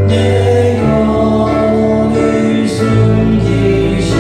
내 영혼을 숨기시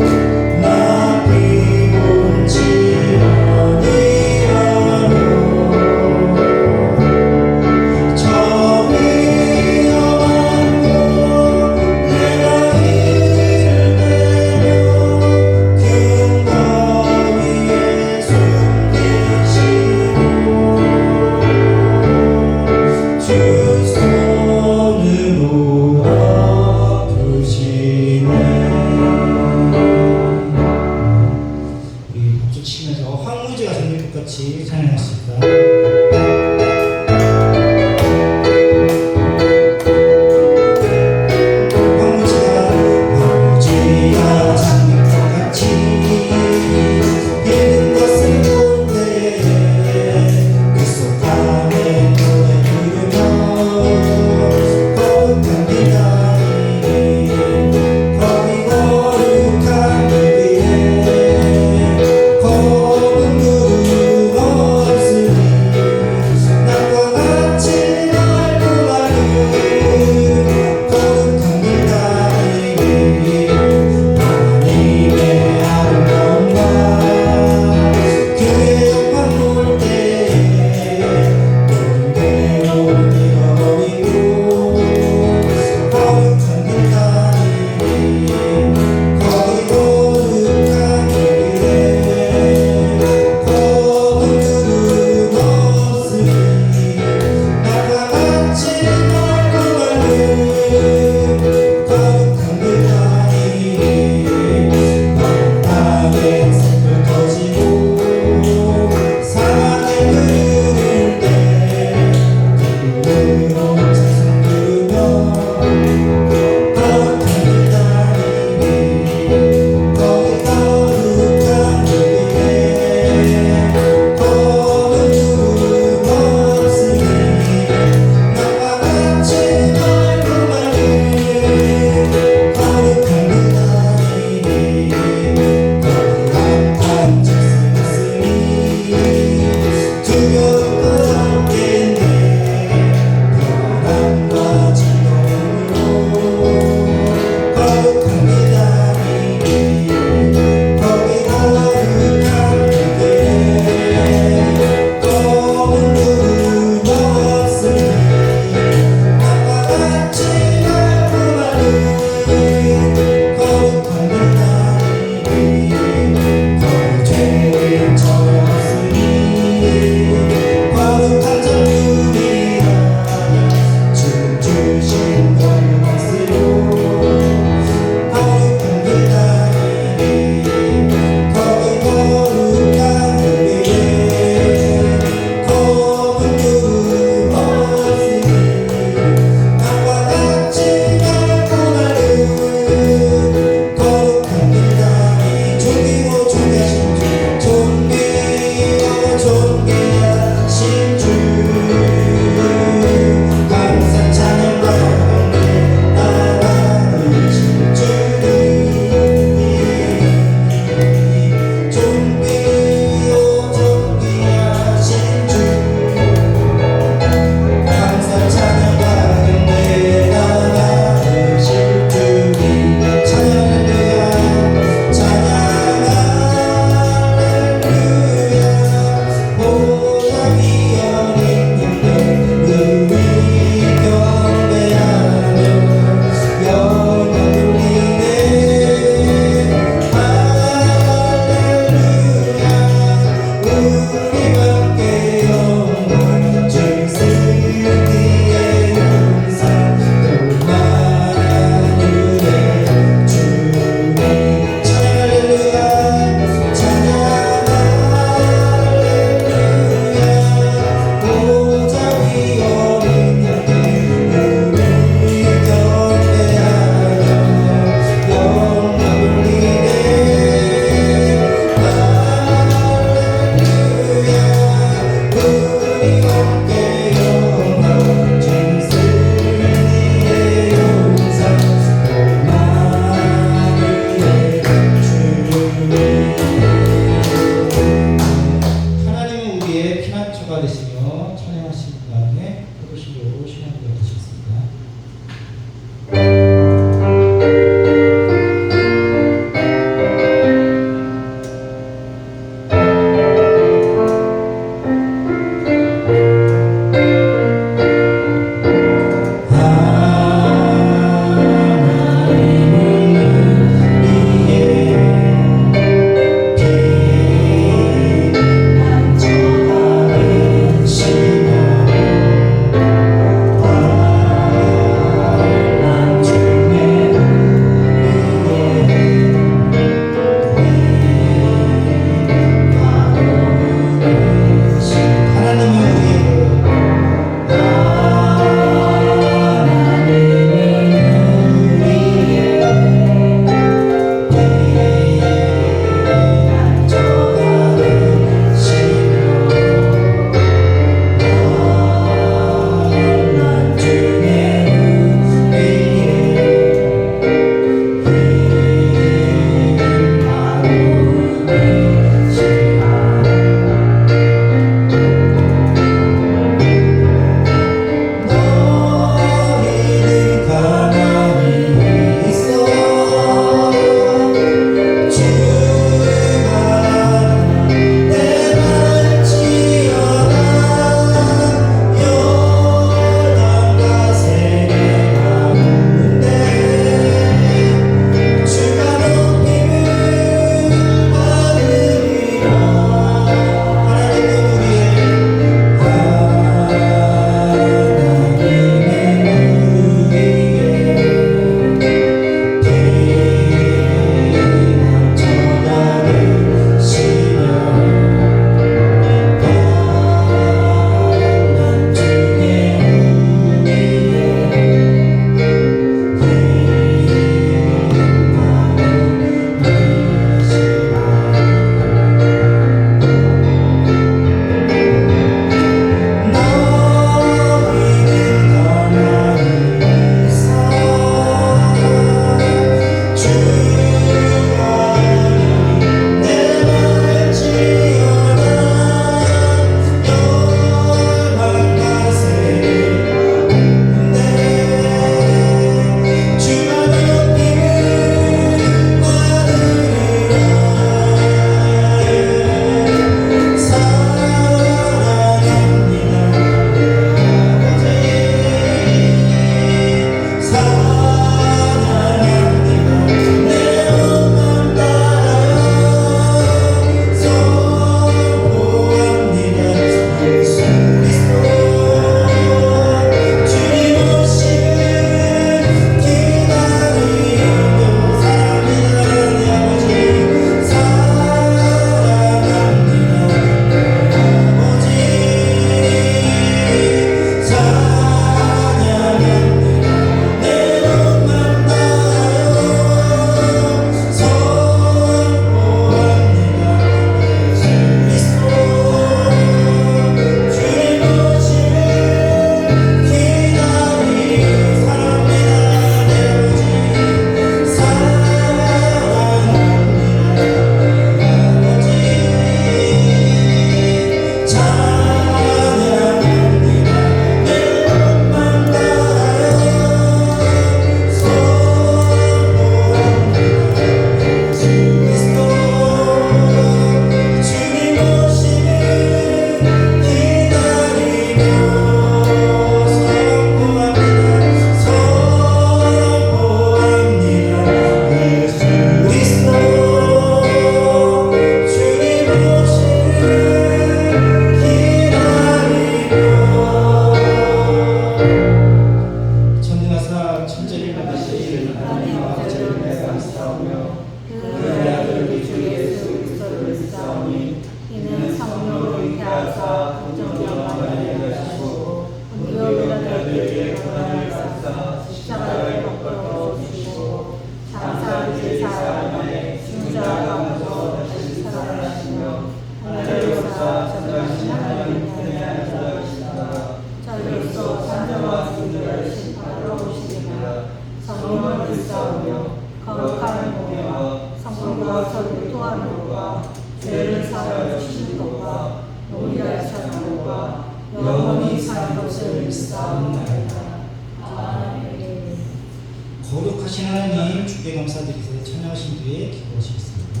주께 감사드리세 찬양하신 뒤에 기도하시겠습니다.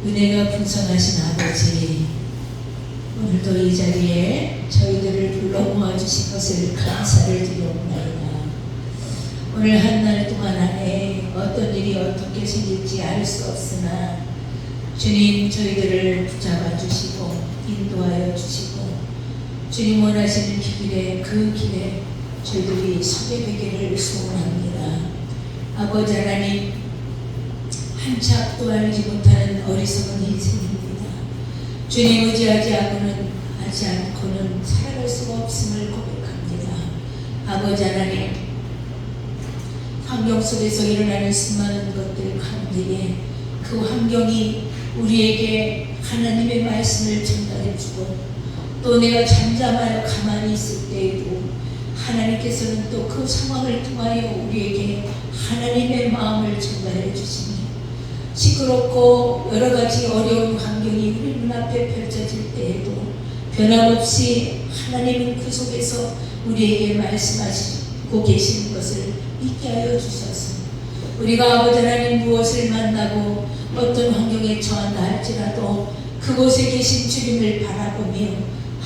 은혜가 풍성하신 아버지, 오늘도 이 자리에 저희들을 불러 모아주신 것을 감사를 드려옵나이다. 오늘 한 날 동안 안에 어떤 일이 어떻게 생길지 알 수 없으나 주님 저희들을 붙잡아 주시고 인도하여 주시고 주님 원하시는 길에 그 길에 저희들이 서게 되기를 소원합니다. 아버지 하나님, 한참도 알지 못하는 어리석은 인생입니다. 주님 의지하지 않고는 살아갈 수가 없음을 고백합니다. 아버지 하나님, 환경 속에서 일어나는 수많은 것들 가운데에 그 환경이 우리에게 하나님의 말씀을 전달해주고 또 내가 잠잠하여 가만히 있을 때에도 하나님께서는 또 그 상황을 통하여 우리에게 하나님의 마음을 전달해 주시니 시끄럽고 여러 가지 어려운 환경이 우리 눈앞에 펼쳐질 때에도 변함없이 하나님은 그 속에서 우리에게 말씀하시고 계시는 것을 믿게 하여 주셔서 우리가 아버지 하나님 무엇을 만나고 어떤 환경에 처한다 할지라도 그곳에 계신 주님을 바라보며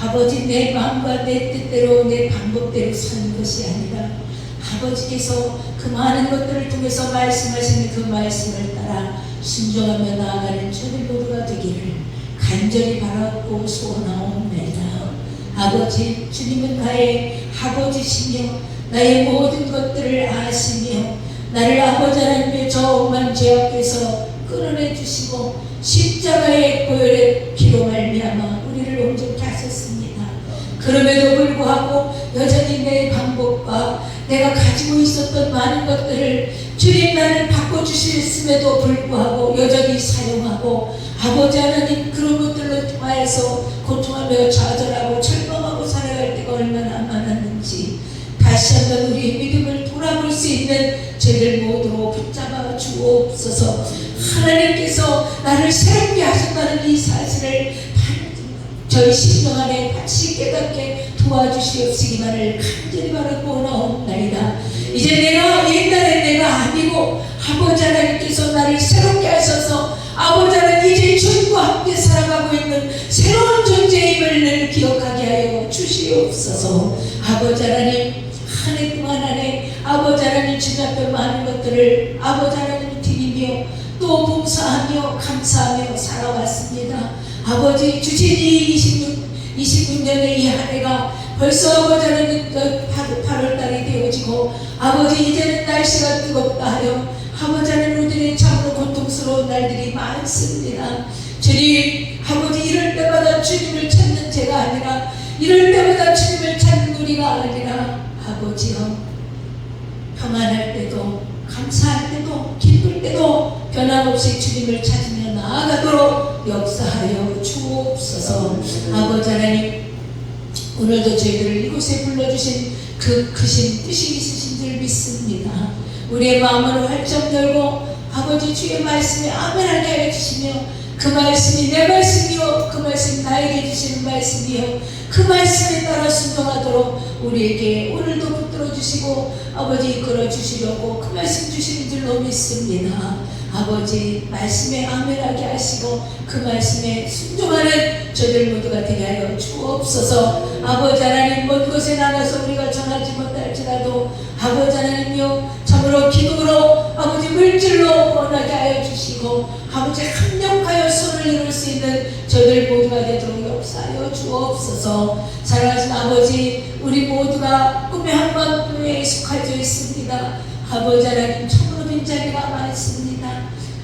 아버지 내 마음과 내 뜻대로 내 방법대로 사는 것이 아니라 아버지께서 그 많은 것들을 통해서 말씀하시는 그 말씀을 따라 순종하며 나아가는 저들 모두가 되기를 간절히 바라고 소원하옵나이다. 아버지 주님은 나의 아버지시며 나의 모든 것들을 아시며 나를 아버지 하나님의 저 엄한 죄 앞에서 끌어내 주시고 십자가의 보혈의 피로 말미암아 우리를 온전케 하셨습니다. 그럼에도 불구하고 여전히 내 방법과 내가 가지고 있었던 많은 것들을 주님 나를 바꿔주셨음에도 불구하고 여전히 사용하고 아버지 하나님 그런 것들로 통하여서 고통하며 좌절하고 절망하고 살아갈 때가 얼마나 많았는지 다시 한번 우리의 믿음을 돌아볼 수 있는 저희들 모두 붙잡아 주옵소서. 하나님께서 나를 새롭게 하셨다는 이 사실을 저희 심령 안에 다시 깨닫게 도와주시옵시기만을 간절히 바라고 나옵나이다. 이제 내가 옛날에 내가 아니고 아버지 하나님께서 나를 새롭게 하셔서 아버지 하나님 이제 주님과 함께 살아가고 있는 새로운 존재임을 늘 기억하게 하여 주시옵소서. 아버지 하나님 한 해 동안 안에 아버지 하나님 주님 앞에 많은 것들을 아버지 하나님 드리며 또 봉사하며 감사하며 살아왔습니다. 아버지 주신 이 26년의 이 한 해가 벌써 아버지 하나님 8월 달이 되어지고 아버지 이제는 날씨가 뜨겁다 하여 아버지 하나님 우리들의 참으로 고통스러운 날들이 많습니다. 주님 아버지 이럴 때마다 주님을 찾는 제가 아니라 이럴 때마다 주님을 찾는 우리가 아니라 아버지여 평안할 때도 감사할 때도 기쁠 때도 변함없이 주님을 찾으며 나아가도록 역사하여 주옵소서. 아버지 하나님 오늘도 저희들을 이곳에 불러주신 그 크신 뜻이 있으신 줄 믿습니다. 우리의 마음을 활짝 열고 아버지 주의 말씀에 아멘하게 하여 주시며 그 말씀이 내 말씀이요 그 말씀이 나에게 주시는 말씀이요 그 말씀에 따라 순종하도록 우리에게 오늘도 붙들어 주시고 아버지 이끌어 주시려고 그 말씀 주시는 줄로 믿습니다. 아버지 말씀에 아멘하게 하시고 그 말씀에 순종하는 저들 모두가 되게 하여 주옵소서. 아버지 하나님 먼 곳에 나가서 우리가 전하지 못할지라도 아버지 하나님요 참으로 기도로 아버지 물질로 원하게 하여 주시고 아버지 합력하여 손을 이룰 수 있는 저들 모두가 되도록 역사하여 주옵소서. 사랑하신 아버지 우리 모두가 꿈의 한밤중에 익숙해져 있습니다. 아버지 하나님 참으로 빈자리가 많습니다.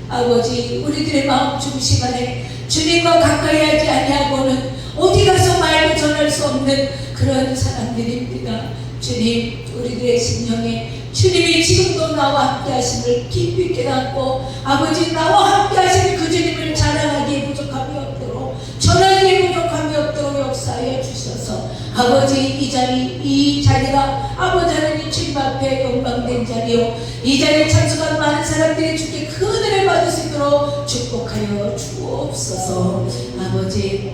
아버지 우리들의 마음 중심 안에 주님과 가까이 하지 아니하고는 어디 가서 말로 전할 수 없는 그런 사람들입니다. 주님 우리들의 심령에 주님이 지금도 나와 함께 하심을 깊이 깨닫고 아버지 나와 함께 하시는 그 주님을 자랑하기에 부족함이 없도록 전하기에 부족함이 없도록 역사하여 주셔서 아버지 이 자리가 아버지 하나님 주님 앞에 영광된 자리요 이 자리에 참석한 많은 사람들이 주께 그 은혜를 받을 수 있도록 축복하여 주옵소서. 아버지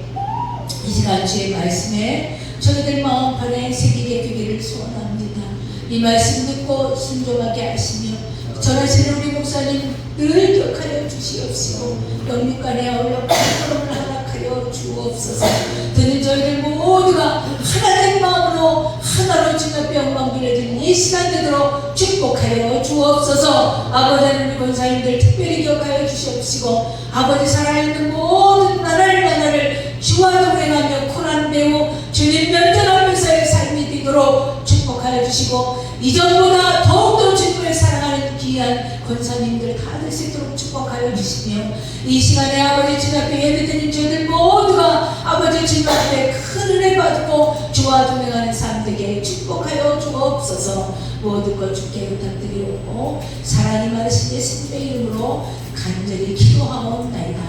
이 시간 주의 말씀에 저희들 마음판에 새기게 되기를 소원합니다. 이 말씀 듣고 순종하게 하시며 전하시는 우리 목사님 늘 기억하여 주시옵시고 영육간에 어울려 걸음을 허락하여 주옵소서. 듣는 저희들 모두가 하나된 마음으로 하나로 주님 앞에 영광 빌려드리는 이 시간 되도록 축복하여 주옵소서. 아버지 하나님 권사님들 특별히 기억하여 주시옵시고 아버지 살아있는 모든 나라를 주와 동행하며 고난 배우 주님 면전 앞에서의 삶이 되도록 축복하여 주시고 이전보다 더욱더 주님을 사랑하는 귀한 권사님들 다 될 수 있도록 축복하여 주시며 이 시간에 아버지 주님 앞에 예배드린 저희들 모두가 아버지 주님 앞에 큰 은혜 받고 주와 동행하는 삶 되게 축복하여 주옵소서. 모든 것 주께 부탁드리고 사랑이 많으신 예수님의 이름으로 간절히 기도하옵나이다.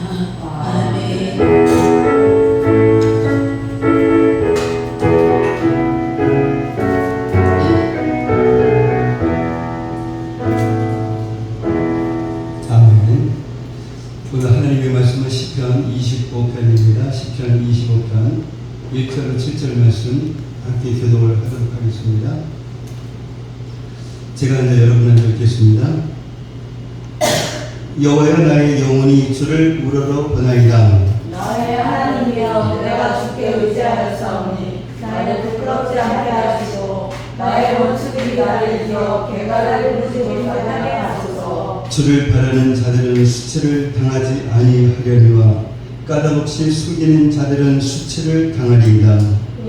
아멘. 오늘 하나님의 말씀은 시편 25편입니다. 시편 25편 1절로 7절 말씀 함께 교독을 하도록 하겠습니다. 제가 이제 여러분 앞에 읽겠습니다. 여호와여, 나의 영혼이 주를 우러러 보나이다. 나의 하나님이여, 내가 주께 의지하였사오니 나를 부끄럽지 않게 하시고 나의 원수들이 나를 이어 개가를 부르지 못하게 하소서. 주를 바라는 자들은 수치를 당하지 아니하려니와 까닭없이 숙이는 자들은 수치를 당하리이다.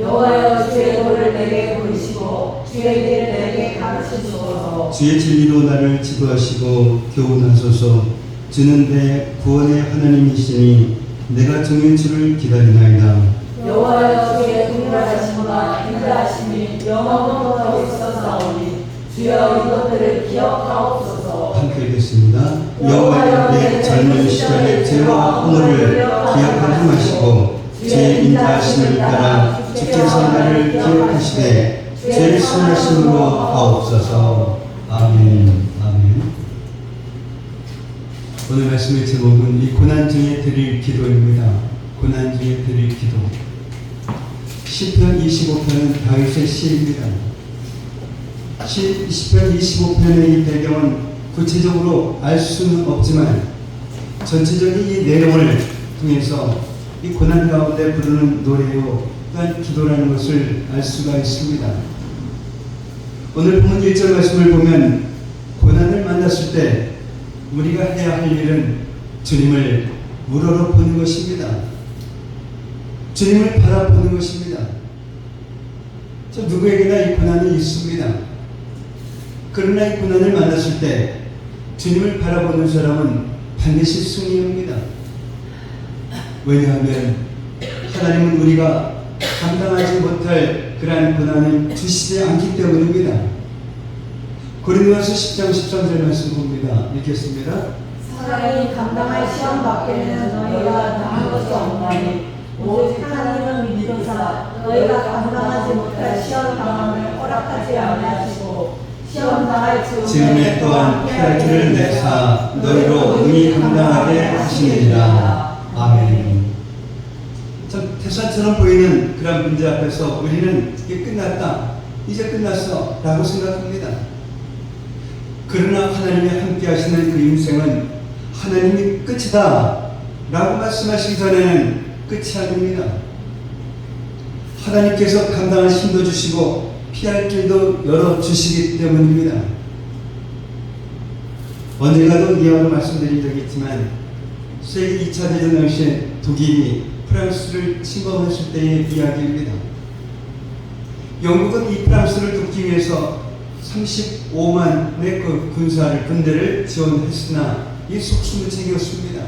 여호와여, 주의 도를 내게 보이시고 주의 길을 내게 가르치소서. 주의 진리로 나를 지도하시고 교훈하소서. 주는 내 구원의 하나님이시니 내가 종일 주를 기다리나이다. 여호와여, 주의 동일하심과 인자하심이 영원토록 있었사오니 주여 이것들을 기억하옵소서. 함께 읽겠습니다. 여호와여, 내 젊은 시절의 죄와 허물을 기억하지 마시고 주의 인자하심을 따라 주께서 나를 기억하시되 주의 선하심으로 하옵소서. 아멘. 아멘. 오늘 말씀의 제목은 이 고난 중에 드릴 기도입니다. 고난 중에 드릴 기도. 시편 25편은 다윗의 시입니다. 시편 25편의 이 배경은 구체적으로 알 수는 없지만 전체적인 이 내용을 통해서 이 고난 가운데 부르는 노래요 또한 기도라는 것을 알 수가 있습니다. 오늘 본문 1절 말씀을 보면 고난을 만났을 때 우리가 해야 할 일은 주님을 우러러 보는 것입니다. 주님을 바라보는 것입니다. 저 누구에게나 이 고난이 있습니다. 그러나 이 고난을 만났을 때 주님을 바라보는 사람은 반드시 승리합니다. 왜냐하면 하나님은 우리가 감당하지 못할 그러한 고난을 주시지 않기 때문입니다. 고린도전서 10장 13절 말씀 봅니다. 읽겠습니다. 사람이 감당할 시험 밖에는 너희가 당한 것이 없나니 오직 하나님은 믿으사 너희가 감당하지 못할 시험 당함을 허락하지 아니하시고 시험 당할 즈음에 또한 피할 길을 내사 너희로 능히 감당하게 하시느니라. 아멘. 참 태산처럼 보이는 그런 문제 앞에서 우리는 이게 끝났다, 이제 끝났어 라고 생각합니다. 그러나 하나님이 함께 하시는 그 인생은 하나님이 끝이다 라고 말씀하시기 전에는 끝이 아닙니다. 하나님께서 감당할 힘도 주시고 피할 길도 열어주시기 때문입니다. 언젠가도 이야기로 말씀드린 적이 있지만 세계 2차 대전 당시에 독일이 프랑스를 침범했을 때의 이야기입니다. 영국은 이 프랑스를 돕기 위해서 35만의 그 군대를 지원했으나 이 속수무책이었습니다.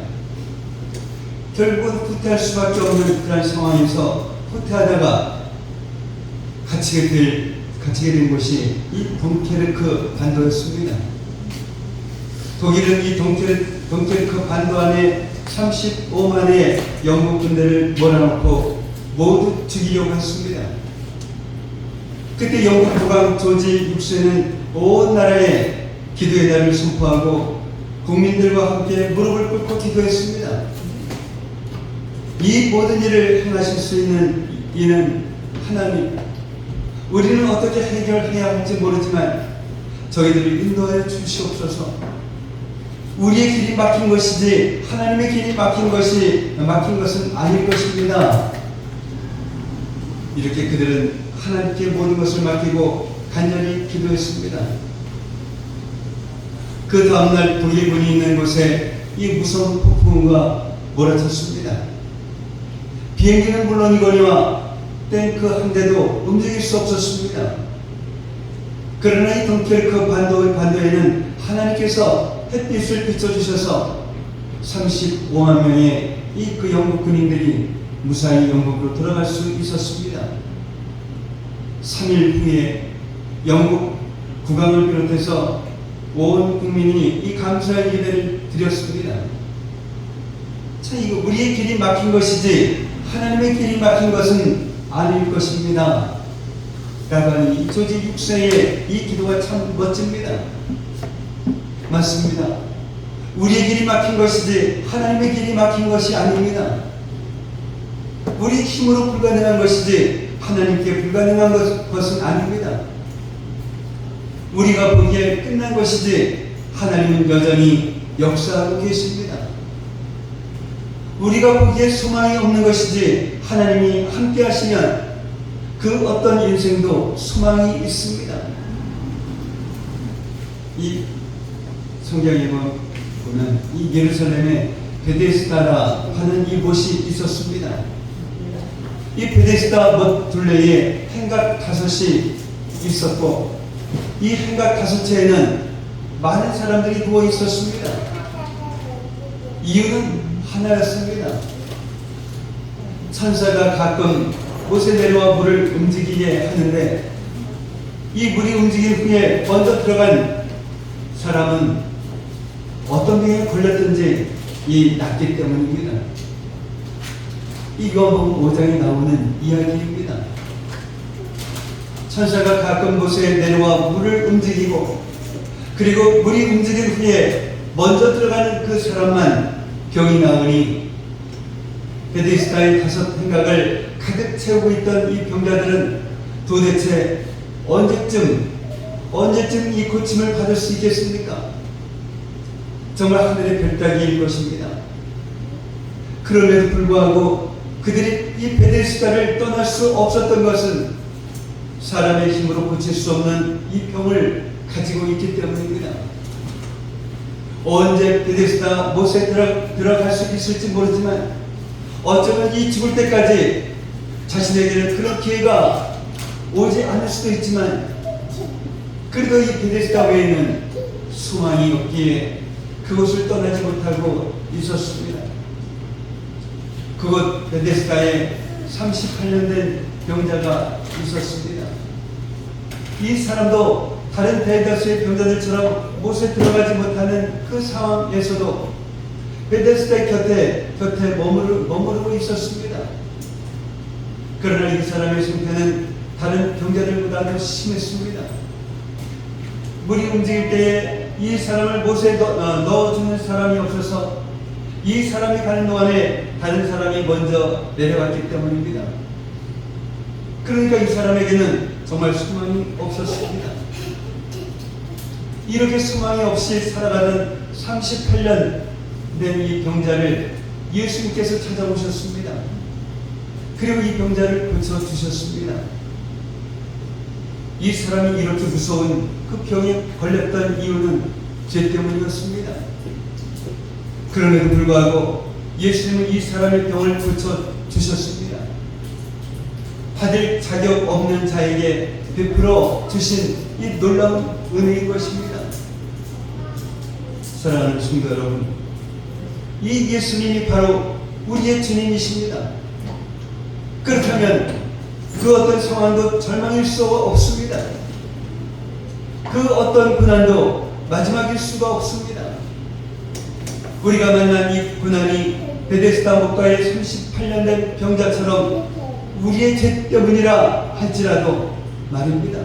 결국은 후퇴할 수밖에 없는 그런 상황에서 후퇴하다가 갇히게 된 곳이 이 동케르크 반도였습니다. 독일은 이 동케르크 반도 안에 35만의 영국 군대를 몰아넣고 모두 죽이려고 했습니다. 그때 영국 국왕 조지 6세는 온 나라에 기도의 날을 선포하고 국민들과 함께 무릎을 꿇고 기도했습니다. 이 모든 일을 행하실 수 있는 이는 하나님. 우리는 어떻게 해결해야 할지 모르지만 저희들을 인도하여 주시옵소서. 우리의 길이 막힌 것이지 하나님의 길이 막힌 것은 아닐 것입니다. 이렇게 그들은 하나님께 모든 것을 맡기고 간절히 기도했습니다. 그 다음날 독일군이 있는 곳에 이 무서운 폭풍우가 몰아쳤습니다. 비행기는 물론이거니와 탱크 한 대도 움직일 수 없었습니다. 그러나 이 덩케르크 반도에는 하나님께서 햇빛을 비춰주셔서 35만 명의 그 영국 군인들이 무사히 영국으로 돌아갈 수 있었습니다. 3일 후에 영국 국왕을 비롯해서 온 국민이 이 감사의 예배를 드렸습니다. 자, 이거 우리의 길이 막힌 것이지 하나님의 길이 막힌 것은 아닐 것입니다. 라고 하는 이 조지 6세의 이 기도가 참 멋집니다. 맞습니다. 우리의 길이 막힌 것이지 하나님의 길이 막힌 것이 아닙니다. 우리 힘으로 불가능한 것이지 하나님께 불가능한 것은 아닙니다. 우리가 보기에 끝난 것이지 하나님은 여전히 역사하고 계십니다. 우리가 보기에 소망이 없는 것이지 하나님이 함께 하시면 그 어떤 인생도 소망이 있습니다. 이 성경에 보면 이 예루살렘에 베데스다라 하는 이곳이 있었습니다. 이 베데스다 멋 둘레에 행각 5이 있었고 이 행각 5채에는 많은 사람들이 누워 있었습니다. 이유는 하나였습니다. 천사가 가끔 곳에 내려와 물을 움직이게 하는데 이 물이 움직인 후에 먼저 들어간 사람은 어떤 병에 걸렸든지 낫기 때문입니다. 이 요한복음 5장에 나오는 이야기입니다. 천사가 가끔 곳에 내려와 물을 움직이고 그리고 물이 움직인 후에 먼저 들어가는 그 사람만 병이 나으니 베데스다의 5 행각을 가득 채우고 있던 이 병자들은 도대체 언제쯤 이 고침을 받을 수 있겠습니까? 정말 하늘의 별따기일 것입니다. 그럼에도 불구하고 그들이 이 베데스다를 떠날 수 없었던 것은 사람의 힘으로 고칠 수 없는 이 병을 가지고 있기 때문입니다. 언제 베데스다 못에 들어갈 수 있을지 모르지만 어쩌면 이 죽을 때까지 자신에게는 그런 기회가 오지 않을 수도 있지만 그래도 이 베데스다 외에는 소망이 없기에 그곳을 떠나지 못하고 있었습니다. 그곳 베데스다에 38년 된 병자가 있었습니다. 이 사람도 다른 대다수의 병자들처럼 못에 들어가지 못하는 그 상황에서도 베데스다 곁에 머무르고 있었습니다. 그러나 이 사람의 상태는 다른 병자들보다도 심했습니다. 물이 움직일 때에 이 사람을 못에 넣어주는 사람이 없어서 이 사람이 가는 동안에 다른 사람이 먼저 내려왔기 때문입니다. 그러니까 이 사람에게는 정말 소망이 없었습니다. 이렇게 소망이 없이 살아가는 38년 된 이 병자를 예수님께서 찾아오셨습니다. 그리고 이 병자를 고쳐주셨습니다. 이 사람이 이렇게 무서운 그 병에 걸렸던 이유는 죄 때문이었습니다. 그럼에도 불구하고 예수님은 이 사람의 병을 고쳐주셨습니다. 받을 자격 없는 자에게 베풀어 주신 이 놀라운 은혜인 것입니다. 사랑하는 성도 여러분, 이 예수님이 바로 우리의 주님이십니다. 그렇다면 그 어떤 상황도 절망일 수 없습니다. 그 어떤 고난도 마지막일 수가 없습니다. 우리가 만난 이 고난이 베데스다 목가의 38년 된 병자처럼 우리의 죄 때문이라 할지라도 말입니다.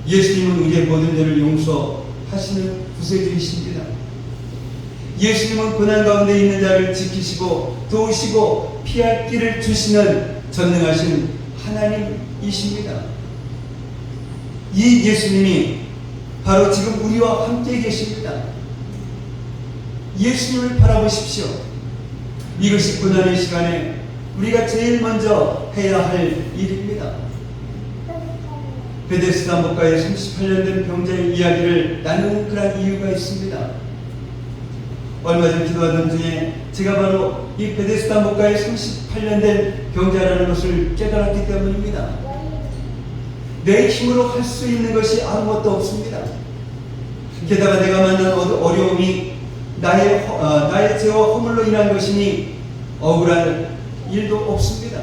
예수님은 우리의 모든 죄를 용서하시는 구세주이십니다. 예수님은 고난 가운데 있는 자를 지키시고 도우시고 피할 길을 주시는 전능하신 하나님이십니다. 이 예수님이 바로 지금 우리와 함께 계십니다. 예수님을 바라보십시오. 이것이 고난의 시간에 우리가 제일 먼저 해야 할 일입니다. 베데스다 목가의 38년 된 병자의 이야기를 나누는 그런 이유가 있습니다. 얼마 전 기도하던 중에 제가 바로 이 베데스다 목가의 38년 된 병자라는 것을 깨달았기 때문입니다. 내 힘으로 할 수 있는 것이 아무것도 없습니다. 게다가 내가 만난 어려움이 나의 죄와 허물로 인한 것이니 억울할 일도 없습니다.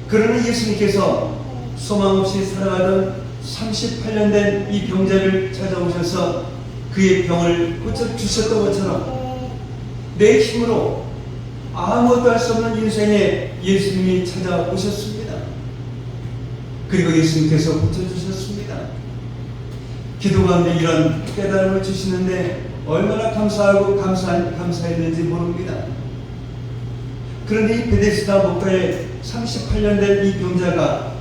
그러나 예수님께서 소망 없이 살아가던 38년 된 이 병자를 찾아오셔서 그의 병을 고쳐주셨던 것처럼 내 힘으로 아무것도 할 수 없는 인생에 예수님이 찾아오셨습니다. 그리고 예수님께서 고쳐주셨습니다. 기도 가운데 이런 깨달음을 주시는데 얼마나 감사하고 감사했는지 모릅니다. 그런데 이 베데스다 목가에 38년 된 이 병자가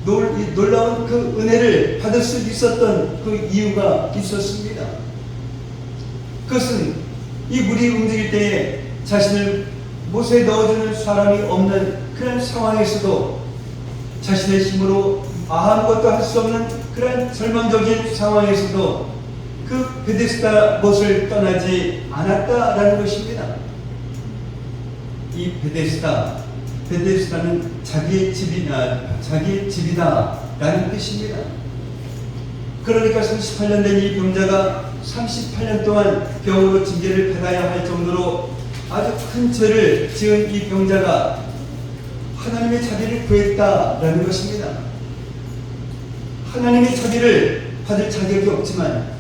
놀라운 그 은혜를 받을 수 있었던 그 이유가 있었습니다. 그것은 이 물이 움직일 때에 자신을 못에 넣어주는 사람이 없는 그런 상황에서도 자신의 힘으로 아무것도 할 수 없는 그런 절망적인 상황에서도 그 베데스다 못을 떠나지 않았다라는 것입니다. 이 베데스다는 자기의 집이다라는 뜻입니다. 그러니까 38년 된 이 병자가 38년 동안 병으로 징계를 받아야 할 정도로 아주 큰 죄를 지은 이 병자가 하나님의 자비를 구했다라는 것입니다. 하나님의 자비를 받을 자격이 없지만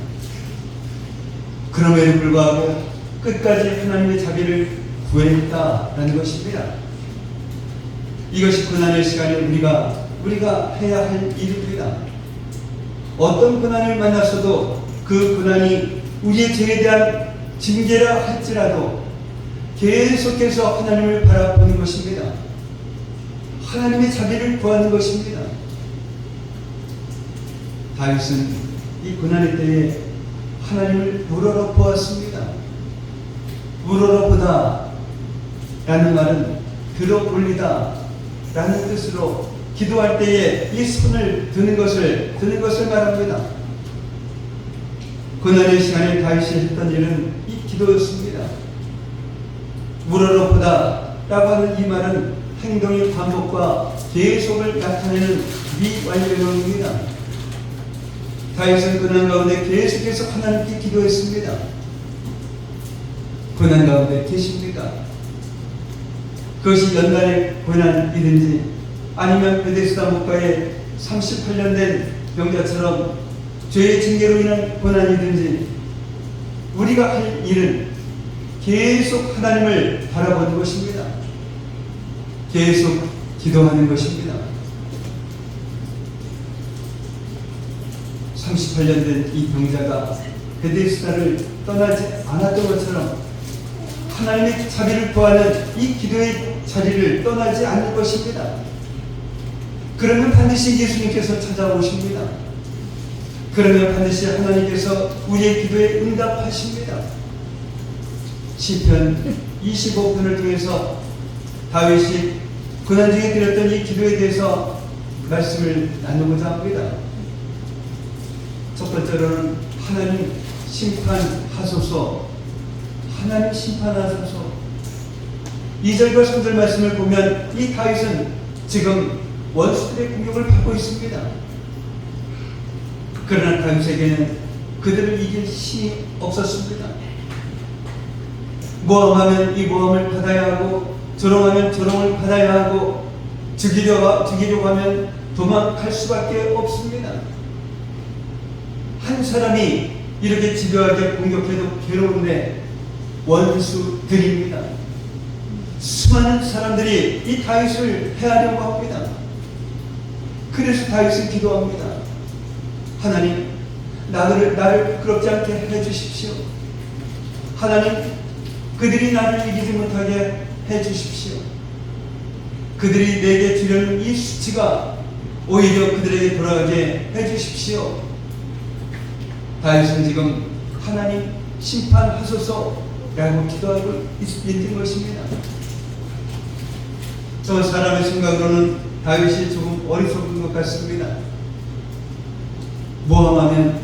그럼에도 불구하고 끝까지 하나님의 자비를 구했다라는 것입니다. 이것이 고난의 시간에 우리가 해야 할 일입니다. 어떤 고난을 만났어도 그 고난이 우리의 죄에 대한 징계라 할지라도 계속해서 하나님을 바라보는 것입니다. 하나님의 자비를 구하는 것입니다. 다윗은 이 고난의 때에 하나님을 우러러 보았습니다. 우러러 보다 라는 말은 들어 올리다 라는 뜻으로 기도할 때에 이 손을 드는 것을 말합니다. 고난의 시간에 다윗이 했던 일은 이 기도였습니다. 우러러 보다 라고 하는 이 말은 행동의 반복과 계속을 나타내는 미완료형입니다. 다윗은 고난 가운데 계속해서 하나님께 기도했습니다. 고난 가운데 계십니까? 그것이 연단의 고난이든지 아니면 베데스다 목가에 38년 된 병자처럼 죄의 징계로 인한 고난이든지 우리가 할 일은 계속 하나님을 바라보는 것입니다. 계속 기도하는 것입니다. 38년 된 이 병자가 베데스다를 떠나지 않았던 것처럼 하나님의 자비를 구하는 이 기도의 자리를 떠나지 않을 것입니다. 그러면 반드시 예수님께서 찾아오십니다. 그러면 반드시 하나님께서 우리의 기도에 응답하십니다. 시편 25편을 통해서 다윗이 고난 중에 드렸던 이 기도에 대해서 말씀을 나누고자 합니다. 첫 번째로는 하나님 심판하소서. 하나님 심판하소서. 2절과 3절 말씀을 보면 이 다윗은 지금 원수들의 공격을 받고 있습니다. 그러나 다윗에게는 그들을 이길 힘이 없었습니다. 모함하면 이 모함을 받아야 하고 조롱하면 조롱을 받아야 하고 죽이려고 하면 도망갈 수밖에 없습니다. 한 사람이 이렇게 집요하게 공격해도 괴로운데 원수들입니다. 수많은 사람들이 이 다윗을 해하려고 합니다. 그래서 다윗은 기도합니다. 하나님, 나를 부끄럽지 않게 해주십시오. 하나님, 그들이 나를 이기지 못하게 해주십시오. 그들이 내게 주려는 이 수치가 오히려 그들에게 돌아가게 해주십시오. 다윗은 지금 하나님 심판하소서라고 기도하고 있는 것입니다. 저 사람의 생각으로는 다윗이 조금 어리석은 것 같습니다. 모함하면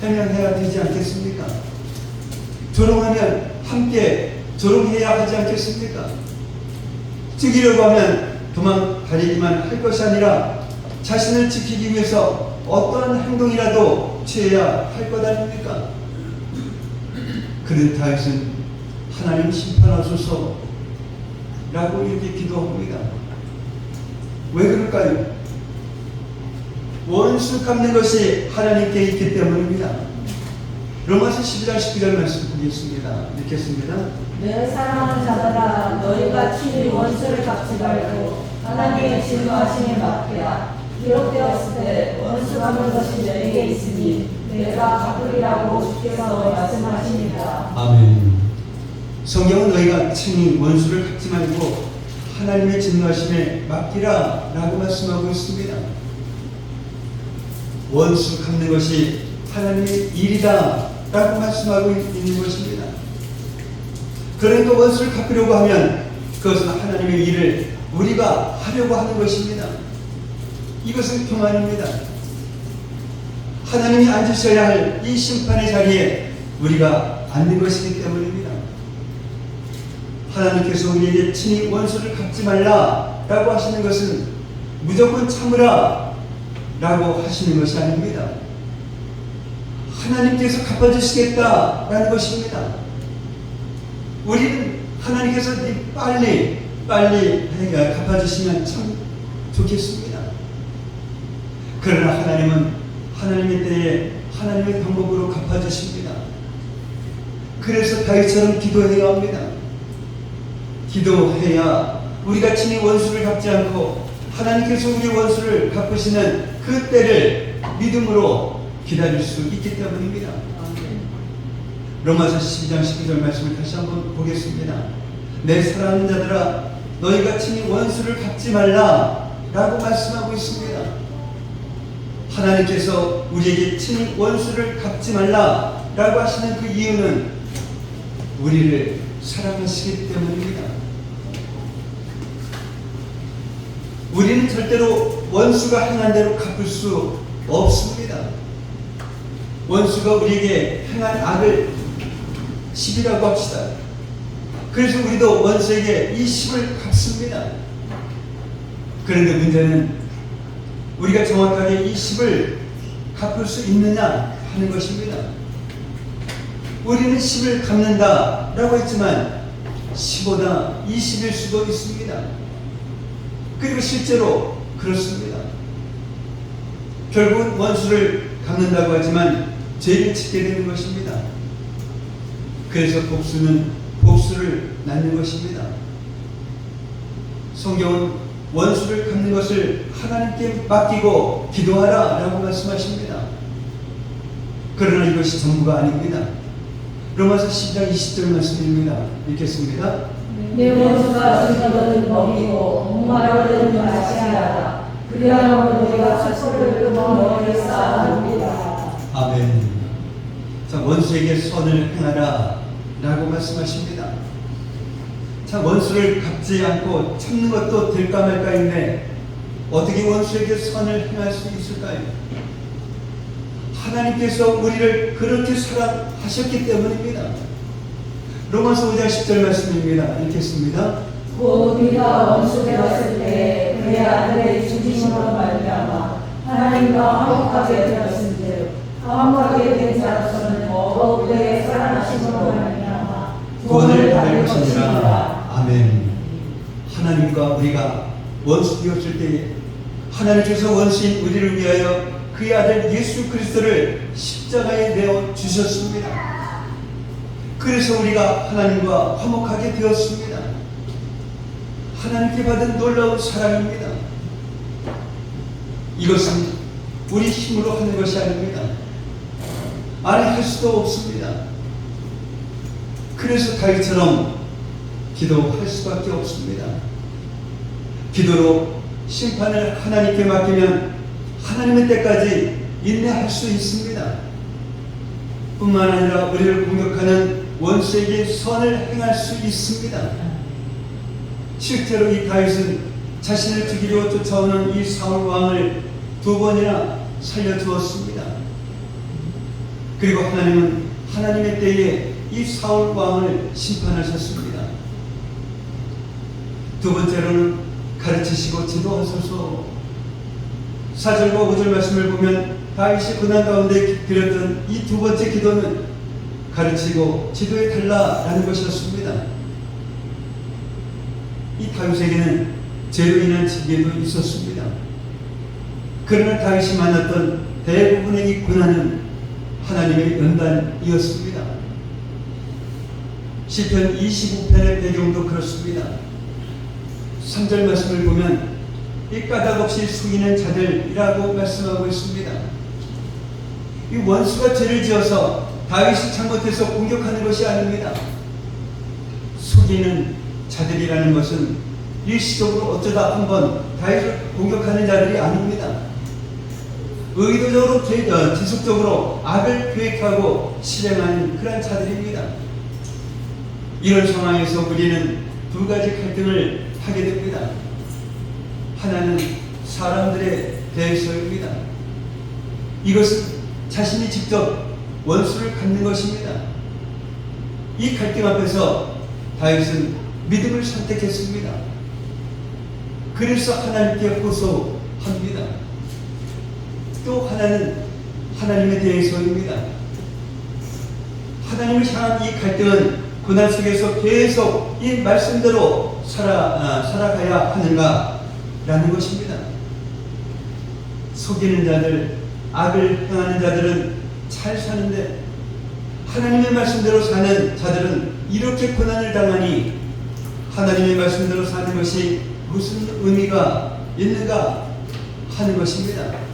해명해야 되지 않겠습니까? 조롱하면 함께 조롱해야 하지 않겠습니까? 죽이려고 하면 도망다니기만 할 것이 아니라 자신을 지키기 위해서 어떠한 행동이라도 취해야 할 것 아닙니까? 그런 다윗은 하나님 심판하소서 라고 이렇게 기도합니다. 왜 그럴까요? 원수 갚는 것이 하나님께 있기 때문입니다. 로마서 12장 19절 말씀 보겠습니다. 읽겠습니다. 내 사랑하는 자들아, 너희가 친히 원수를 갚지 말고 하나님의 진노하심에 맡기라. 기록되었을 때 원수 갚는 것이 내게 있으니 내가 갚으리라고 주께서 말씀하십니다. 아멘. 성경은 너희가 친히 원수를 갚지 말고 하나님의 진노하심에 맡기라 라고 말씀하고 있습니다. 원수 갚는 것이 하나님의 일이다 라고 말씀하고 있는 것입니다. 그러니까 원수를 갚으려고 하면 그것은 하나님의 일을 우리가 하려고 하는 것입니다. 이것은 교만입니다. 하나님이 앉으셔야 할 이 심판의 자리에 우리가 앉는 것이기 때문입니다. 하나님께서 우리에게 친히 원수를 갚지 말라 라고 하시는 것은 무조건 참으라 라고 하시는 것이 아닙니다. 하나님께서 갚아주시겠다 라는 것입니다. 우리는 하나님께서 빨리 갚아주시면 참 좋겠습니다. 그러나 하나님은 하나님의 때에 하나님의 방법으로 갚아주십니다. 그래서 다윗처럼 기도해야 합니다. 기도해야 우리가 친히 원수를 갚지 않고 하나님께서 우리 원수를 갚으시는 그 때를 믿음으로 기다릴 수 있기 때문입니다. 로마서 12장 12절 말씀을 다시 한번 보겠습니다. 내 사랑하는 자들아 너희가 친히 원수를 갚지 말라 라고 말씀하고 있습니다. 하나님께서 우리에게 친히 원수를 갚지 말라 라고 하시는 그 이유는 우리를 사랑하시기 때문입니다. 우리는 절대로 원수가 행한 대로 갚을 수 없습니다. 원수가 우리에게 행한 악을 10이라고 합시다. 그래서 우리도 원수에게 이 10을 갚습니다. 그런데 문제는 우리가 정확하게 이 10을 갚을 수 있느냐 하는 것입니다. 우리는 10을 갚는다 라고 했지만 10보다 20일 수도 있습니다. 그리고 실제로 그렇습니다. 결국은 원수를 갚는다고 하지만 죄를 짓게 되는 것입니다. 그래서 복수는 복수를 낳는 것입니다. 성경은 원수를 갚는 것을 하나님께 맡기고 기도하라 라고 말씀하십니다. 그러나 이것이 전부가 아닙니다. 로마서 10장 20절 말씀입니다. 읽겠습니다. 내 원수가 너희를 먹이고 목마르는 마시하라. 그리하여 너희가 스스로를 끊어 너희를 쌓아놓으리라. 아멘. 자, 원수에게 선을 행하라 라고 말씀하십니다. 자, 원수를 갚지 않고 참는 것도 될까 말까인데 어떻게 원수에게 선을 행할 수 있을까요? 하나님께서 우리를 그렇게 사랑하셨기 때문입니다. 로마서 5장 10절 말씀입니다. 읽겠습니다. 곧 우리가 원수 되었을 때 그의 아들의 죽이심으로 말미암아 하나님과 화목하게 되었은즉 화목하게 된 자로서는 더욱 그의 사랑하심으로 말미암아 구원을 받을 것이니라. 아멘. 하나님과 우리가 원수 되었을 때에 하나님께서 원수인 우리를 위하여 그의 아들 예수 그리스도를 십자가에 내어 주셨습니다. 그래서 우리가 하나님과 화목하게 되었습니다. 하나님께 받은 놀라운 사랑입니다. 이것은 우리 힘으로 하는 것이 아닙니다. 아니 할 수도 없습니다. 그래서 다윗처럼 기도할 수밖에 없습니다. 기도로 심판을 하나님께 맡기면 하나님의 때까지 인내할 수 있습니다. 뿐만 아니라 우리를 공격하는 원수에게 선을 행할 수 있습니다. 실제로 이 다윗은 자신을 죽이려 쫓아오는 이 사울 왕을 2번이나 살려주었습니다. 그리고 하나님은 하나님의 때에 이 사울 왕을 심판하셨습니다. 두 번째로는 가르치시고 지도하소서. 4절과 5절 말씀을 보면 다윗이 고난 가운데 드렸던 이 두 번째 기도는 가르치고 지도해 달라라는 것이었습니다. 이 다윗에게는 죄로 인한 징계도 있었습니다. 그러나 다윗이 만났던 대부분의 이 고난은 하나님의 연단이었습니다. 시편 25편의 배경도 그렇습니다. 3절 말씀을 보면 이 까닭 없이 속이는 자들이라고 말씀하고 있습니다. 이 원수가 죄를 지어서 다윗이 잘못해서 공격하는 것이 아닙니다. 속이는 자들이라는 것은 일시적으로 어쩌다 한번 다윗을 공격하는 자들이 아닙니다. 의도적으로 지속적으로 악을 계획하고 실행하는 그런 자들입니다. 이런 상황에서 우리는 두 가지 갈등을 하게 됩니다. 하나는 사람들에 대해서입니다. 이것은 자신이 직접 원수를 갖는 것입니다. 이 갈등 앞에서 다윗은 믿음을 선택했습니다. 그래서 하나님께 호소합니다. 또 하나는 하나님에 대해서입니다. 하나님을 향한 이 갈등은 고난 속에서 계속 이 말씀대로 살아가야 하는가라는 것입니다. 속이는 자들, 악을 행하는 자들은 잘 사는데 하나님의 말씀대로 사는 자들은 이렇게 고난을 당하니 하나님의 말씀대로 사는 것이 무슨 의미가 있는가 하는 것입니다.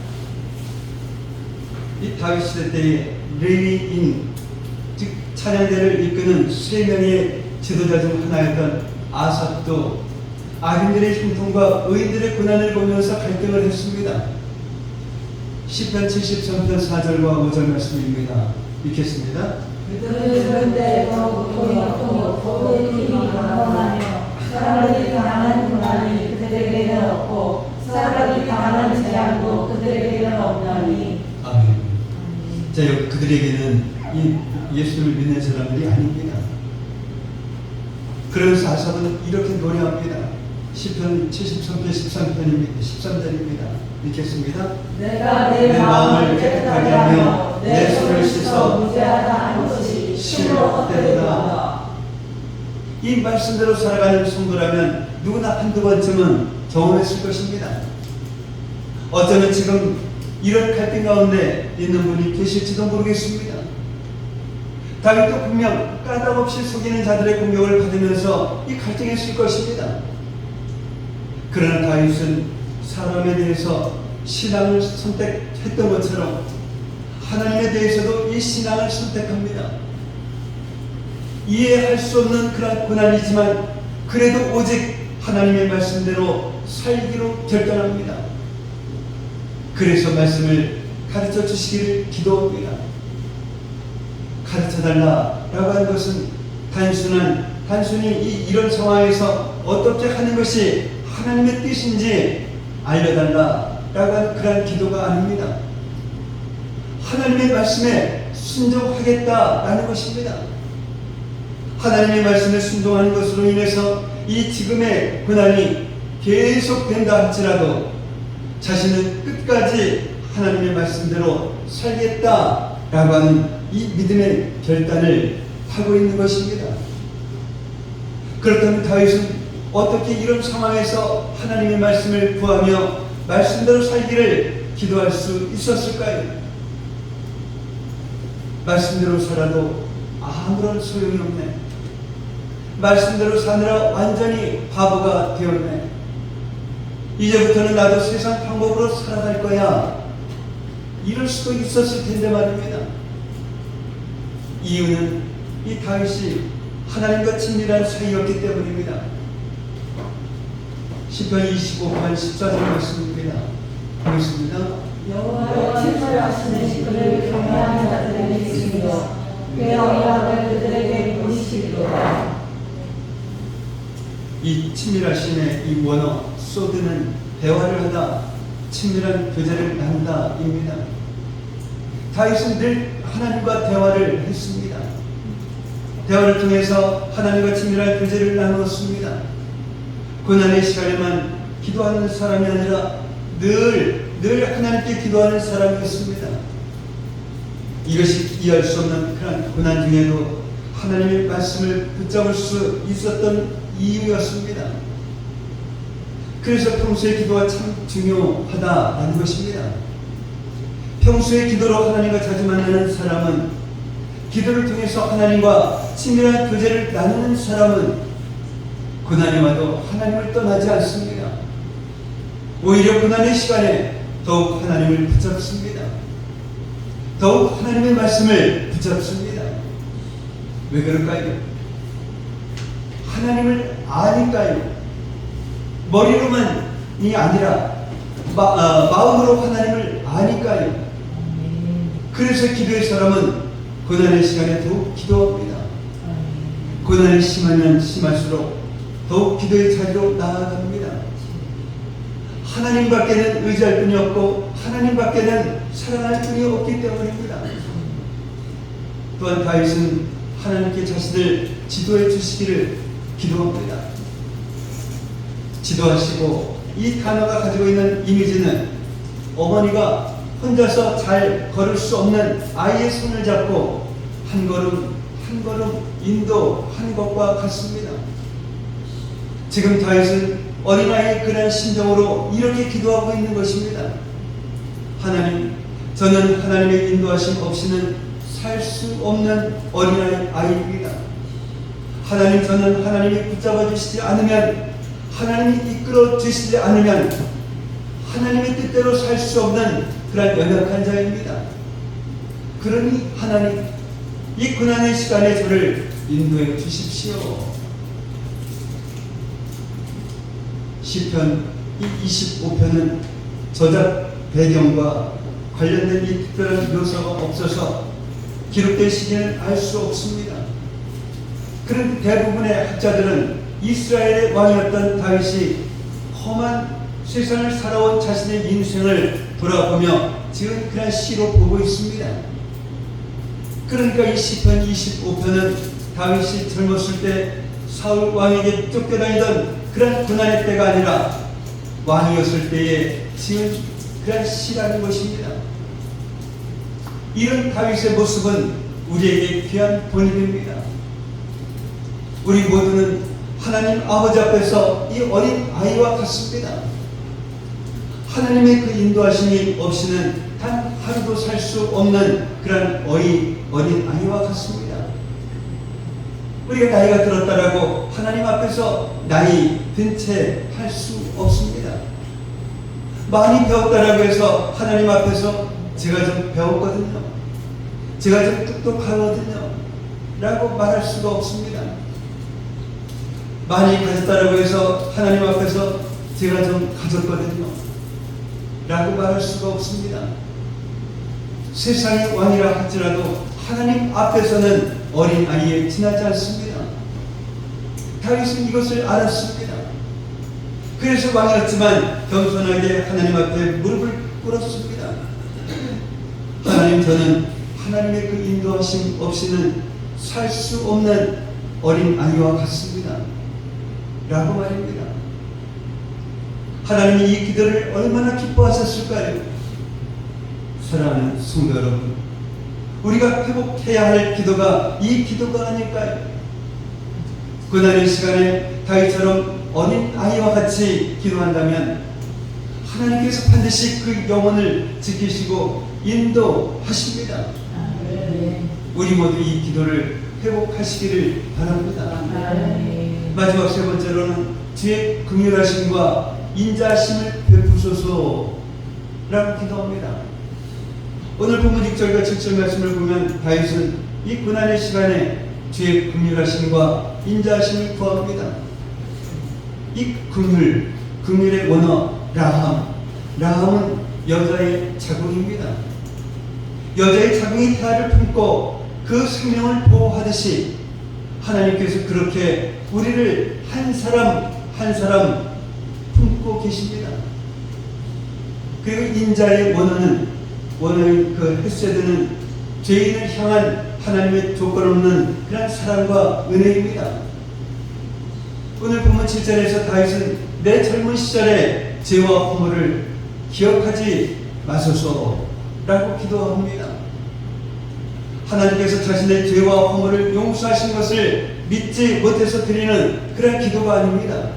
이 다윗 시대 때의 레위인, 즉 찬양대를 이끄는 3명의 지도자 중 하나였던 아삽도 악인들의 형통과 의인들의 고난을 보면서 갈등을 했습니다. 시편 73편 4절과 5절 말씀입니다. 읽겠습니다. 그들은 그런데도 고통이 없고 그의 힘이 강건하며 사람들이 당하는 고난이 그들에게는 없고 사람들이 당하는 재앙도 그들에게는 없나니. 아멘. 자, 그들에게는 이 예수를 믿는 사람들이 아닙니다. 그러면서 아삽은 이렇게 노래합니다. 시편 73편 13절입니다. 읽겠습니다. 내가 내 마음을 깨끗하게 하며 내 손을 씻어 무죄하다 한 것이 실로 헛되도다. 이 말씀대로 살아가는 성도라면 누구나 한두 번쯤은 경험했을 것입니다. 어쩌면 지금 이런 갈등 가운데 있는 분이 계실지도 모르겠습니다. 다윗도 분명 까닭 없이 속이는 자들의 공격을 받으면서 이 갈등했을 것입니다. 그러나 다윗은 사람에 대해서 신앙을 선택했던 것처럼 하나님에 대해서도 이 신앙을 선택합니다. 이해할 수 없는 그런 고난이지만 그래도 오직 하나님의 말씀대로 살기로 결단합니다. 그래서 말씀을 가르쳐 주시기를 기도합니다. 가르쳐 달라라고 하는 것은 단순히 이런 상황에서 어떻게 하는 것이 하나님의 뜻인지 알려달라라고 하는 그런 기도가 아닙니다. 하나님의 말씀에 순종하겠다라는 것입니다. 하나님의 말씀에 순종하는 것으로 인해서 이 지금의 고난이 계속된다 할지라도 자신은 끝까지 하나님의 말씀대로 살겠다라고 하는 이 믿음의 결단을 하고 있는 것입니다. 그렇다면 다윗은 어떻게 이런 상황에서 하나님의 말씀을 구하며 말씀대로 살기를 기도할 수 있었을까요? 말씀대로 살아도 아무런 소용이 없네. 말씀대로 사느라 완전히 바보가 되었네. 이제부터는 나도 세상 방법으로 살아갈 거야. 이럴 수도 있었을 텐데 말입니다. 이유는 이 다윗이 하나님과 친밀한 사이였기 때문입니다. 시편 25편 14절 말씀입니다. 보겠습니다. 여호와의 친절하심은 그를 경외하는 자들에게 있으며 그의 언약을 그들에게 보이시리로다. 이 친밀하심의 이 원어 소드는 대화를 하다, 친밀한 교제를 나눈다입니다. 다윗은 늘 하나님과 대화를 했습니다. 대화를 통해서 하나님과 친밀한 교제를 나누었습니다. 고난의 시간에만 기도하는 사람이 아니라 늘 하나님께 기도하는 사람이었습니다. 이것이 이해할 수 없는 그런 고난 중에도 하나님의 말씀을 붙잡을 수 있었던 이유였습니다. 그래서 평소의 기도가 참 중요하다라는 것입니다. 평소의 기도로 하나님과 자주 만나는 사람은, 기도를 통해서 하나님과 친밀한 교제를 나누는 사람은 고난이 와도 하나님을 떠나지 않습니다. 오히려 고난의 시간에 더욱 하나님을 붙잡습니다. 더욱 하나님의 말씀을 붙잡습니다. 왜 그럴까요? 하나님을 아니까요. 머리로만이 아니라 마음으로 하나님을 아니까요. 그래서 기도의 사람은 고난의 시간에 더욱 기도합니다. 고난이 심하면 심할수록 더욱 기도의 자리로 나아갑니다. 하나님 밖에는 의지할 분이 없고 하나님 밖에는 사랑할 분이 없기 때문입니다. 또한 다윗은 하나님께 자신을 지도해 주시기를 기도합니다. 지도하시고, 이 단어가 가지고 있는 이미지는 어머니가 혼자서 잘 걸을 수 없는 아이의 손을 잡고 한 걸음 한 걸음 인도한 것과 같습니다. 지금 다윗은 어린아이의 그런 심정으로 이렇게 기도하고 있는 것입니다. 하나님, 저는 하나님의 인도하심 없이는 살 수 없는 어린아이입니다. 하나님, 저는 하나님이 붙잡아 주시지 않으면, 하나님이 이끌어 주시지 않으면 하나님의 뜻대로 살 수 없는 그런 연약한 자입니다. 그러니 하나님, 이 고난의 시간에 저를 인도해 주십시오. 시편 25편은 저작 배경과 관련된 이 특별한 묘사가 없어서 기록된 시기는 알 수 없습니다. 그런데 대부분의 학자들은 이스라엘의 왕이었던 다윗이 험한 세상을 살아온 자신의 인생을 돌아보며 지은 그런 시로 보고 있습니다. 그러니까 이 시편 25편은 다윗이 젊었을 때 사울 왕에게 쫓겨다니던 그런 고난의 때가 아니라 왕이었을 때에 지은 그런 시라는 것입니다. 이런 다윗의 모습은 우리에게 귀한 본입니다. 우리 모두는 하나님 아버지 앞에서 이 어린 아이와 같습니다. 하나님의 그 인도하심이 없이는 단 하루도 살 수 없는 그런 어린 아이와 같습니다. 우리가 나이가 들었다라고 하나님 앞에서 나이 든 채 할 수 없습니다. 많이 배웠다라고 해서 하나님 앞에서 제가 좀 배웠거든요, 제가 좀 똑똑하거든요 라고 말할 수가 없습니다. 많이 가졌다라고 해서 하나님 앞에서 제가 좀 가졌거든요 라고 말할 수가 없습니다. 세상의 왕이라 할지라도 하나님 앞에서는 어린 아이에 지나지 않습니다. 다윗은 이것을 알았습니다. 그래서 왕이었지만 겸손하게 하나님 앞에 무릎을 꿇었습니다. 하나님, 저는 하나님의 그 인도하심 없이는 살 수 없는 어린 아이와 같습니다 라고 말입니다. 하나님이 이 기도를 얼마나 기뻐하셨을까요? 사랑하는 성도 여러분, 우리가 회복해야 할 기도가 이 기도가 아닐까요? 고난의 시간에 다윗처럼 어린 아이와 같이 기도한다면 하나님께서 반드시 그 영혼을 지키시고 인도하십니다. 우리 모두 이 기도를 회복하시기를 바랍니다. 마지막 세 번째로는 주의 긍휼하심과 인자하심을 베푸소서라고 기도합니다. 오늘 본문 6절과 7절 말씀을 보면 다윗은 이 고난의 시간에 주의 긍휼하심과 인자하심을 구합니다. 이 긍휼의 원어 라함은 여자의 자궁입니다. 여자의 자궁이 태아를 품고 그 생명을 보호하듯이 하나님께서 그렇게 우리를 한 사람 한 사람 품고 계십니다. 그리고 인자의 원어의 그 헤세드는 죄인을 향한 하나님의 조건 없는 그런 사랑과 은혜입니다. 오늘 본문 7절에서 다윗은 내 젊은 시절의 죄와 허물을 기억하지 마소서라고 기도합니다. 하나님께서 자신의 죄와 허물을 용서하신 것을 믿지 못해서 드리는 그런 기도가 아닙니다.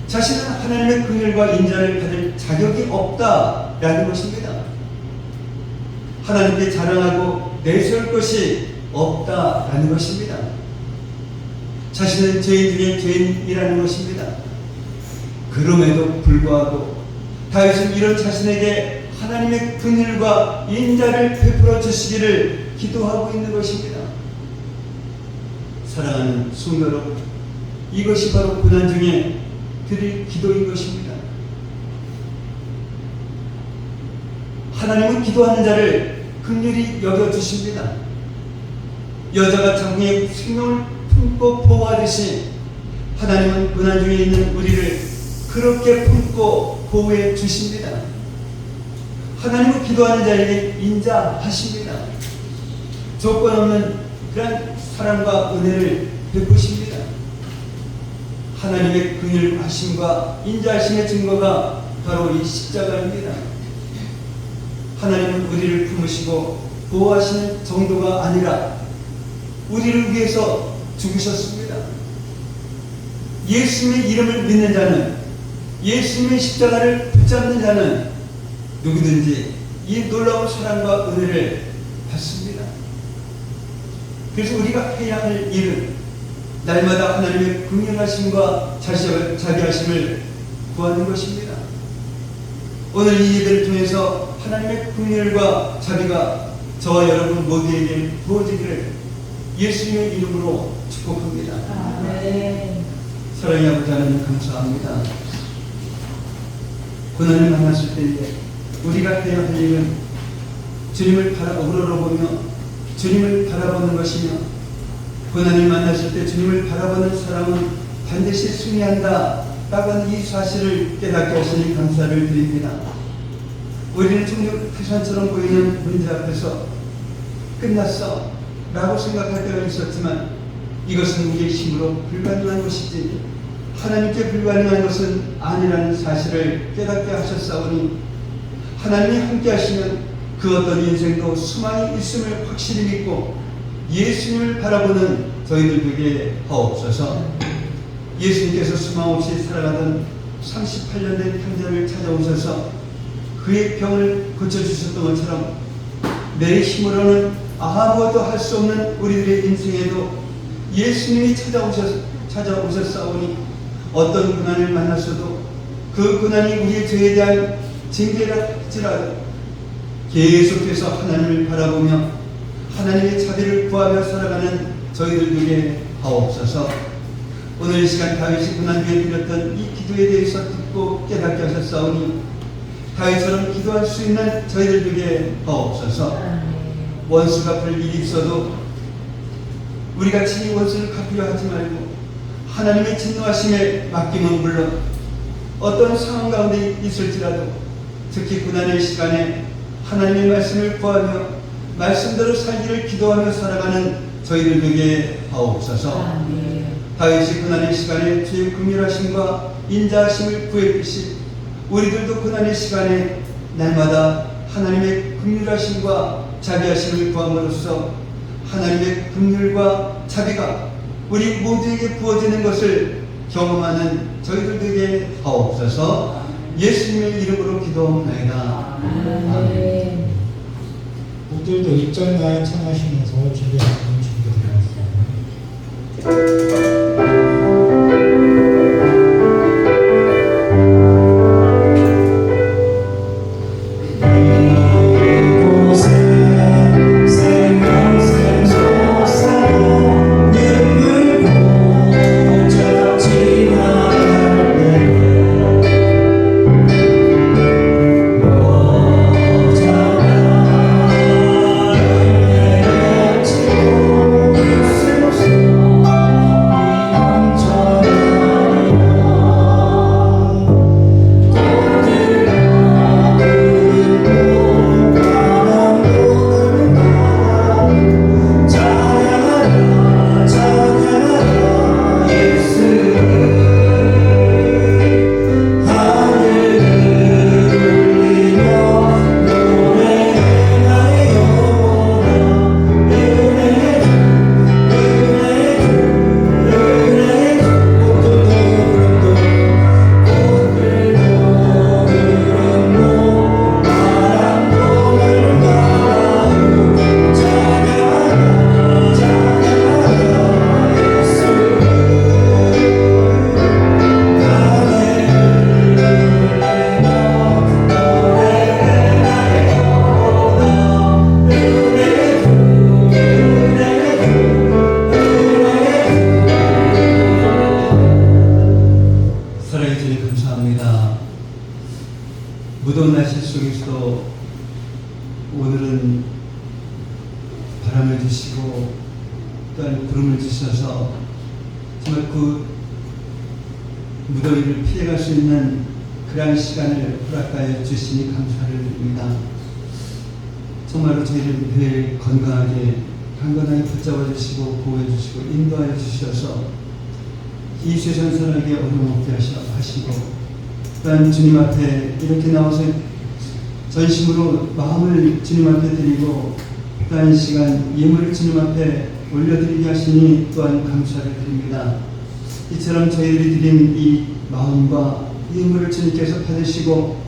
자신은 하나님의 긍휼과 인자를 받을 자격이 없다라는 것입니다. 하나님께 자랑하고 내세울 것이 없다라는 것입니다. 자신은 죄인 중에 죄인이라는 것입니다. 그럼에도 불구하고 다윗은 이런 자신에게 하나님의 긍휼과 인자를 베풀어 주시기를 기도하고 있는 것입니다. 사랑하는 성도 여러분, 이것이 바로 고난 중에 드릴 기도인 것입니다. 하나님은 기도하는 자를 긍휼히 여겨주십니다. 여자가 자궁에 생명을 품고 보호하듯이 하나님은 고난 중에 있는 우리를 그렇게 품고 보호해 주십니다. 하나님은 기도하는 자에게 인자하십니다. 조건 없는 그런 사랑과 은혜를 베푸십니다. 하나님의 긍휼하심과 인자하심의 증거가 바로 이 십자가입니다. 하나님은 우리를 품으시고 보호하시는 정도가 아니라 우리를 위해서 죽으셨습니다. 예수님의 이름을 믿는 자는, 예수님의 십자가를 붙잡는 자는 누구든지 이 놀라운 사랑과 은혜를 받습니다. 그래서 우리가 해야 할 일은 날마다 하나님의 긍휼하심과 자비하심을 구하는 것입니다. 오늘 이 예배를 통해서 하나님의 긍휼과 자비가 저와 여러분 모두에게 부어지기를 예수님의 이름으로 축복합니다. 아멘. 사랑의 아버지 하나님 감사합니다. 고난을 만났을 때에 우리가 해야 할 일은 주님을 우러러보며 주님을 바라보는 것이며, 고난을 만났을 때 주님을 바라보는 사람은 반드시 승리한다 라고 하는 이 사실을 깨닫게 하시니 감사를 드립니다. 우리는 종종 태산처럼 보이는 문제 앞에서 끝났어 라고 생각할 때가 있었지만, 이것은 우리의 힘으로 불가능한 것이지 하나님께 불가능한 것은 아니라는 사실을 깨닫게 하셨사오니, 하나님이 함께 하시면 그 어떤 인생도 소망이 있음을 확실히 믿고 예수님을 바라보는 저희들 되게 하옵소서. 예수님께서 소망 없이 살아가던 38년 된 형제를 찾아오셔서 그의 병을 고쳐주셨던 것처럼 내 힘으로는 아무것도 할 수 없는 우리들의 인생에도 예수님이 찾아오셨사오니, 어떤 고난을 만났어도 그 고난이 우리의 죄에 대한 징계라 할지라도 계속해서 하나님을 바라보며 하나님의 자비를 구하며 살아가는 저희들 되게 하옵소서. 오늘 이 시간 다윗이 고난 중에 드렸던 이 기도에 대해서 듣고 깨닫게 하셨사오니, 다윗처럼 기도할 수 있는 저희들 되게 하옵소서. 원수가 볼 일이 있어도 우리가 친히 원수를 갚으려 하지 말고 하나님의 진노하심에 맡기면 물론 어떤 상황 가운데 있을지라도, 특히 고난의 시간에 하나님의 말씀을 구하며 말씀대로 살기를 기도하며 살아가는 저희들 되게 하옵소서. 다윗이 고난의 시간에 주의 긍휼하심과 인자하심을 구했듯이 우리들도 고난의 시간에 날마다 하나님의 긍휼하심과 자비하심을 구함으로써 하나님의 긍휼과 자비가 우리 모두에게 부어지는 것을 경험하는 저희들 되게 하옵소서. 예수님의 이름으로 기도하옵나이다. 아멘. 목들도 1절 날 찬양하시면서 준비하시면 준비드리겠습니다. 주 또한 구름을 주셔서 정말 그 무더위를 피해갈 수 있는 그러한 시간을 허락하여 주시니 감사를 드립니다. 정말로 저희를 늘 건강하게 강건하게 붙잡아 주시고 보호해 주시고 인도하여 주셔서 이 세상 사람에게 어려움 없게 하시고 또한 주님 앞에 이렇게 나와서 전심으로 마음을 주님 앞에 드리고 또한 시간 예물을 주님 앞에 올려드리게 하시니 또한 감사를 드립니다. 이처럼 저희들이 드린 이 마음과 예물을 주님께서 받으시고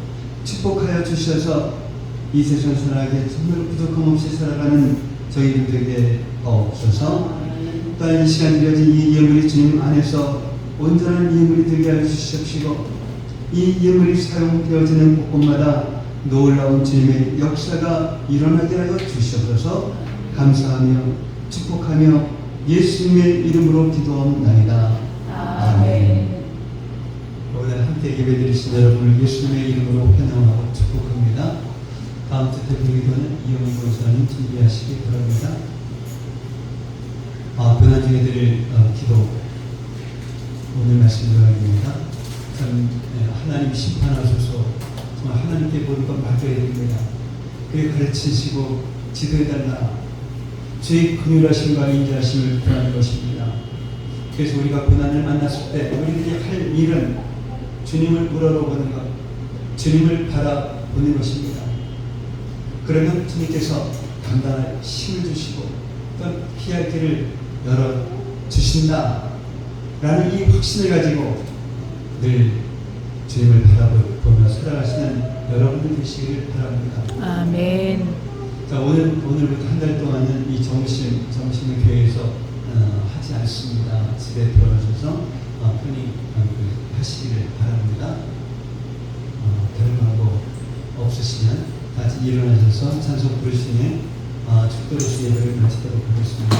축복하여 주셔서 이 세상 살아가게 정말 부족함 없이 살아가는 저희들 되게 없어서 또한 이 시간 드려진 이 예물이 주님 안에서 온전한 예물이 되게 하여 주시옵시고 이 예물이 사용되어지는 곳곳마다 놀라운 주님의 역사가 일어나게 하여 주시옵소서. 감사하며 축복하며 예수님의 이름으로 기도하옵나이다. 아멘. 오늘 함께 예배드리신 여러분을 예수님의 이름으로 환영하고 축복합니다. 다음 주 대표기도는 이영훈 권사님 준비하시기 바랍니다. 고난 중에 드릴 기도 오늘 말씀 들어가겠습니다. 참 하나님 심판하소서. 정말 하나님께 모든 것 맡겨야 됩니다. 그에 가르치시고 지도해달라. 주의 긍휼하심과 인자하심을 구하는 것입니다. 그래서 우리가 고난을 만났을 때 우리들이 할 일은 주님을 우러러보는 것, 주님을 바라보는 것입니다. 그러면 주님께서 단단한 힘을 주시고 또 피할 길을 열어주신다 라는 이 확신을 가지고 늘 주님을 바라보며 살아가시는 여러분들 되시기를 바랍니다. 아멘. 자, 오늘부터 한 달 동안은 이 점심을 교회에서 하지 않습니다. 집에 들어가셔서 편히 하시기를 바랍니다. 다른 방법 없으시면 같이 일어나셔서 찬송 부르시며 축도로서 예배를 마치도록 하겠습니다.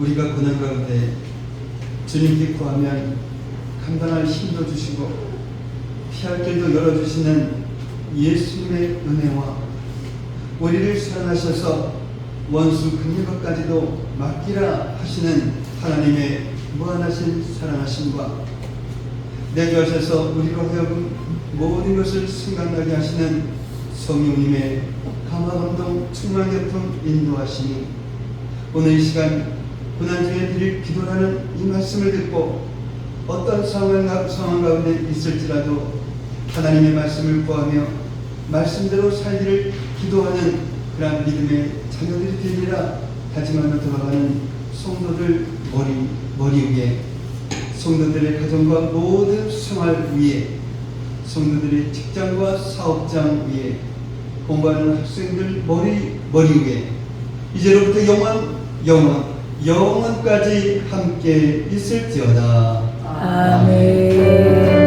우리가 고난 가운데 주님께 구하면 감당할 힘도 주시고 피할 길도 열어주시는 예수님의 은혜와 우리를 사랑하셔서 원수 긁는 것까지도 맡기라 하시는 하나님의 무한하신 사랑하심과 내주하셔서 우리로 하여금 모든 것을 생각나게 하시는 성령님의 감화감동 충만교통 인도하시니 오늘 이 시간 고난 중에 드릴 기도라는 이 말씀을 듣고 어떤 상황 가운데 있을지라도 하나님의 말씀을 구하며 말씀대로 살기를 기도하는 그런 믿음의 자녀들이 되리라 다짐하며 돌아가는 성도들 머리 위에, 성도들의 가정과 모든 생활 위에, 성도들의 직장과 사업장 위에, 공부하는 학생들 머리 위에 이제로부터 영원까지 함께 있을지어다. 아멘.